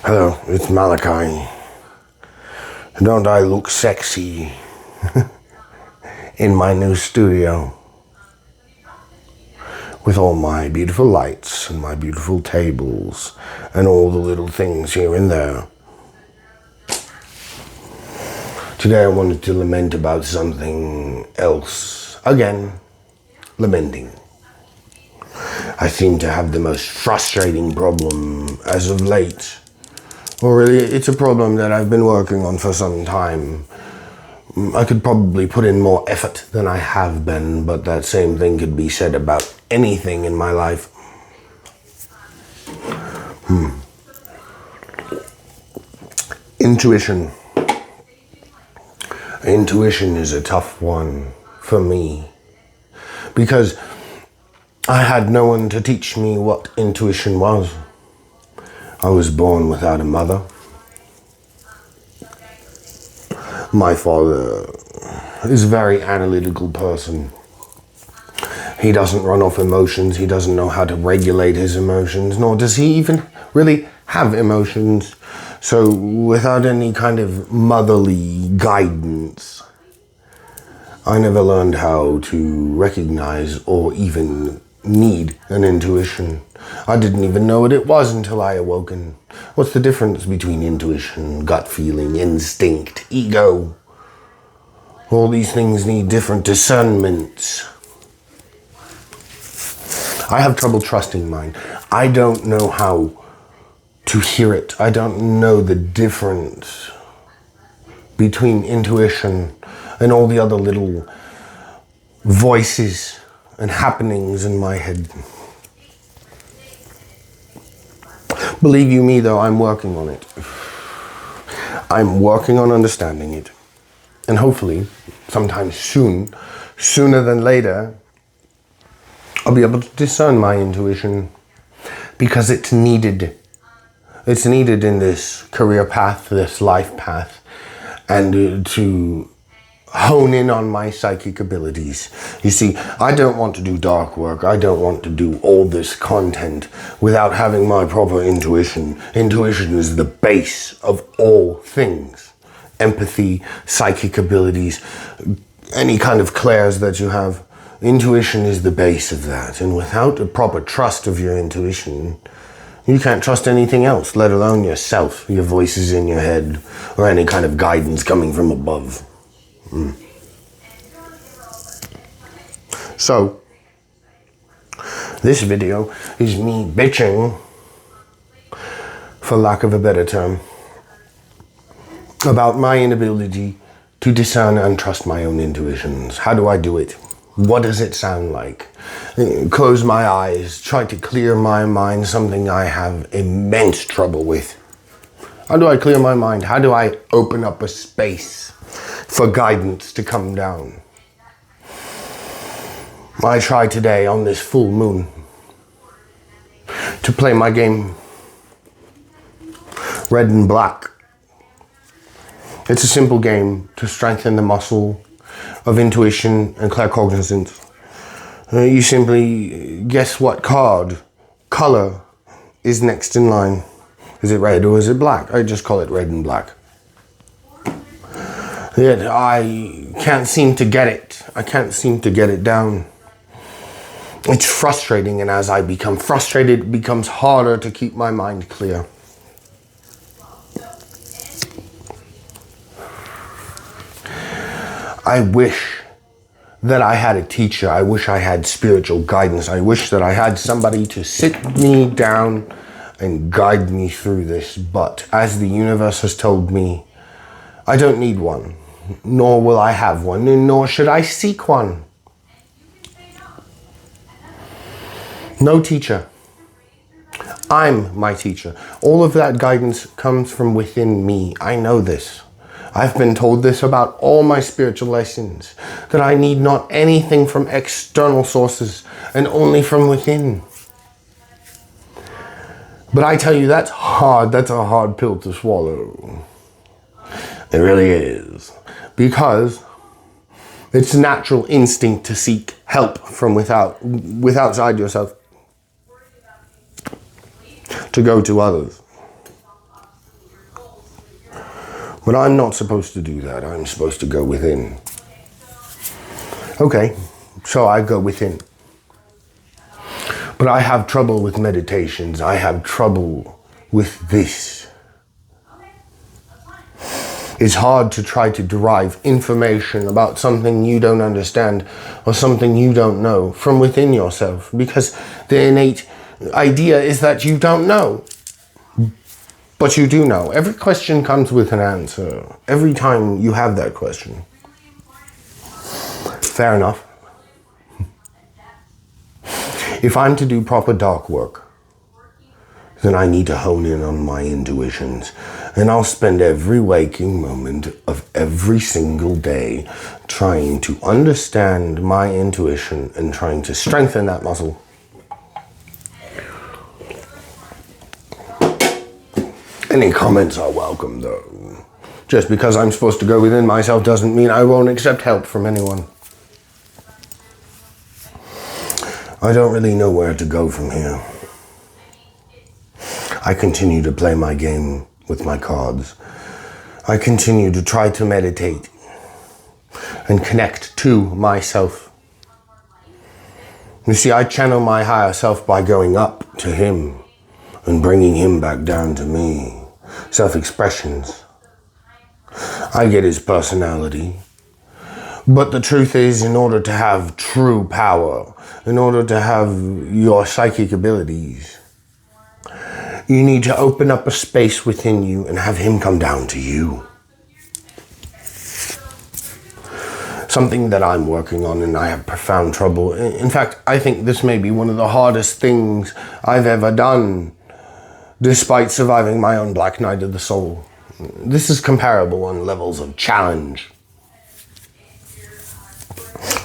Hello, it's Malachi. Don't I look sexy in my new studio? With all my beautiful lights and my beautiful tables and all the little things here and there. Today I wanted to lament about something else. Again, lamenting. I seem to have the most frustrating problem as of late. Well, really, it's a problem that I've been working on for some time. I could probably put in more effort than I have been, but that same thing could be said about anything in my life. Intuition. Intuition is a tough one for me because I had no one to teach me what intuition was. I was born without a mother. My father is a very analytical person. He doesn't run off emotions. He doesn't know how to regulate his emotions, nor does he even really have emotions. So without any kind of motherly guidance, I never learned how to recognize or even need an intuition. I didn't even know what it was until I awoken. What's the difference between intuition, gut feeling, instinct, ego? All these things need different discernments. I have trouble trusting mine. I don't know how to hear it. I don't know the difference between intuition and all the other little voices and happenings in my head. Believe you me, though, I'm working on it. I'm working on understanding it. And hopefully, sometime soon, sooner than later, I'll be able to discern my intuition because it's needed. It's needed in this career path, this life path, and to hone in on my psychic abilities. You see, I don't want to do dark work. I don't want to do all this content without having my proper intuition. Intuition is the base of all things. Empathy, psychic abilities, any kind of clairs that you have. Intuition is the base of that. And without a proper trust of your intuition, you can't trust anything else, let alone yourself, your voices in your head, or any kind of guidance coming from above. So, this video is me bitching, for lack of a better term, about my inability to discern and trust my own intuitions. How do I do it? What does it sound like? Close my eyes, try to clear my mind, something I have immense trouble with. How do I clear my mind? How do I open up a space for guidance to come down? I try today on this full moon to play my game red and black. It's a simple game to strengthen the muscle of intuition and claircognizance. You simply guess what color is next in line. Is it red or is it black? I just call it red and black. Yet I can't seem to get it. I can't seem to get it down. It's frustrating, and as I become frustrated, it becomes harder to keep my mind clear. I wish that I had a teacher. I wish I had spiritual guidance. I wish that I had somebody to sit me down and guide me through this. But as the universe has told me, I don't need one, nor will I have one, and nor should I seek one. No teacher. I'm my teacher. All of that guidance comes from within me. I know this. I've been told this about all my spiritual lessons, that I need not anything from external sources and only from within. But I tell you, that's hard. That's a hard pill to swallow. It really is. Because it's natural instinct to seek help from outside yourself, to go to others. But I'm not supposed to do that. I'm supposed to go within. Okay, so I go within. But I have trouble with meditations. I have trouble with this. It's hard to try to derive information about something you don't understand or something you don't know from within yourself, because the innate idea is that you don't know. But you do know. Every question comes with an answer. Every time you have that question. Fair enough. If I'm to do proper dark work, then I need to hone in on my intuitions. And I'll spend every waking moment of every single day trying to understand my intuition and trying to strengthen that muscle. Any comments are welcome, though. Just because I'm supposed to go within myself doesn't mean I won't accept help from anyone. I don't really know where to go from here. I continue to play my game with my cards. I continue to try to meditate and connect to myself. You see, I channel my higher self by going up to him and bringing him back down to me. Self-expressions. I get his personality. But the truth is, in order to have true power, in order to have your psychic abilities, you need to open up a space within you and have him come down to you. Something that I'm working on and I have profound trouble. In fact, I think this may be one of the hardest things I've ever done, despite surviving my own Black Night of the Soul. This is comparable on levels of challenge.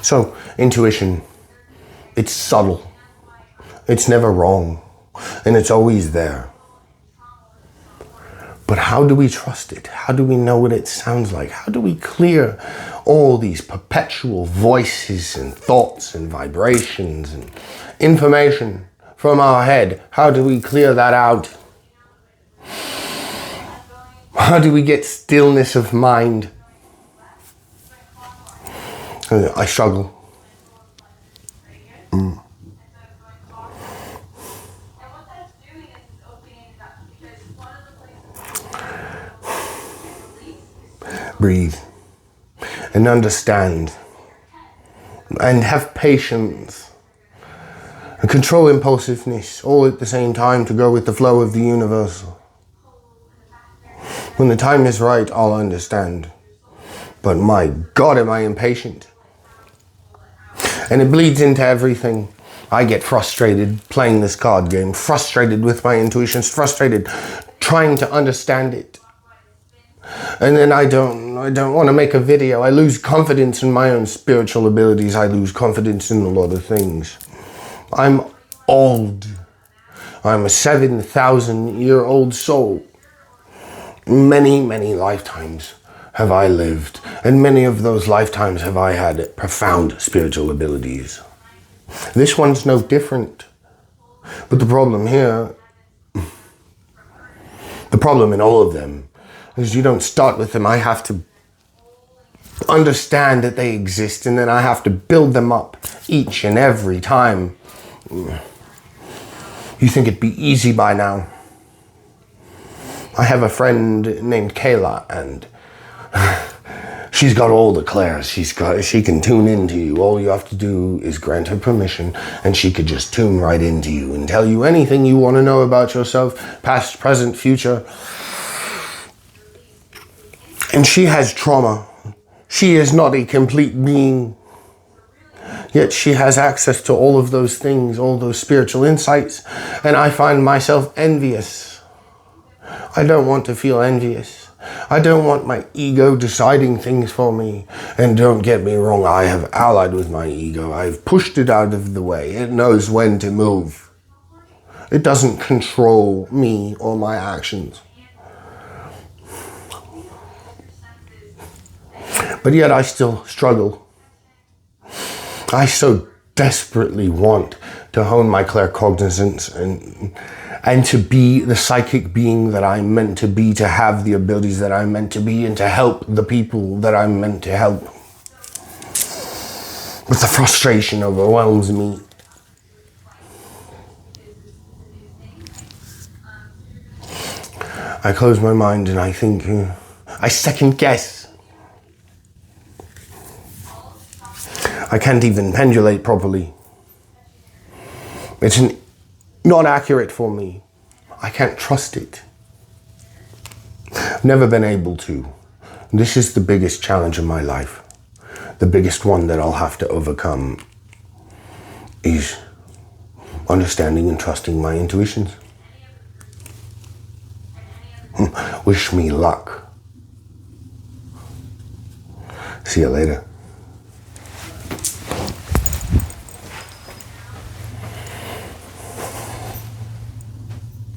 So, intuition, it's subtle. It's never wrong. And it's always there. But how do we trust it? How do we know what it sounds like? How do we clear all these perpetual voices and thoughts and vibrations and information from our head? How do we clear that out? How do we get stillness of mind? I struggle. Breathe and understand and have patience and control impulsiveness all at the same time to go with the flow of the universe. When the time is right, I'll understand. But my God, am I impatient. And it bleeds into everything. I get frustrated playing this card game, frustrated with my intuitions, frustrated trying to understand it. And then I don't want to make a video. I lose confidence in my own spiritual abilities. I lose confidence in a lot of things. I'm old. I'm a 7,000-year-old soul. Many, many lifetimes have I lived, and many of those lifetimes have I had profound spiritual abilities. This one's no different. But the problem here, the problem in all of them, is you don't start with them. I have to understand that they exist, and then I have to build them up each and every time. You think it'd be easy by now. I have a friend named Kayla, and she's got all the clairs. She can tune into you. All you have to do is grant her permission, and she could just tune right into you and tell you anything you want to know about yourself, past, present, future. And she has trauma. She is not a complete being. Yet she has access to all of those things, all those spiritual insights. And I find myself envious. I don't want to feel envious. I don't want my ego deciding things for me. And don't get me wrong, I have allied with my ego. I've pushed it out of the way. It knows when to move. It doesn't control me or my actions. But yet I still struggle. I so desperately want to hone my claircognizance and to be the psychic being that I'm meant to be, to have the abilities that I'm meant to be, and to help the people that I'm meant to help. But the frustration overwhelms me. I close my mind and I think, I second guess. I can't even pendulate properly. It's not accurate for me. I can't trust it. I've never been able to. This is the biggest challenge in my life. The biggest one that I'll have to overcome is understanding and trusting my intuitions. Wish me luck. See you later.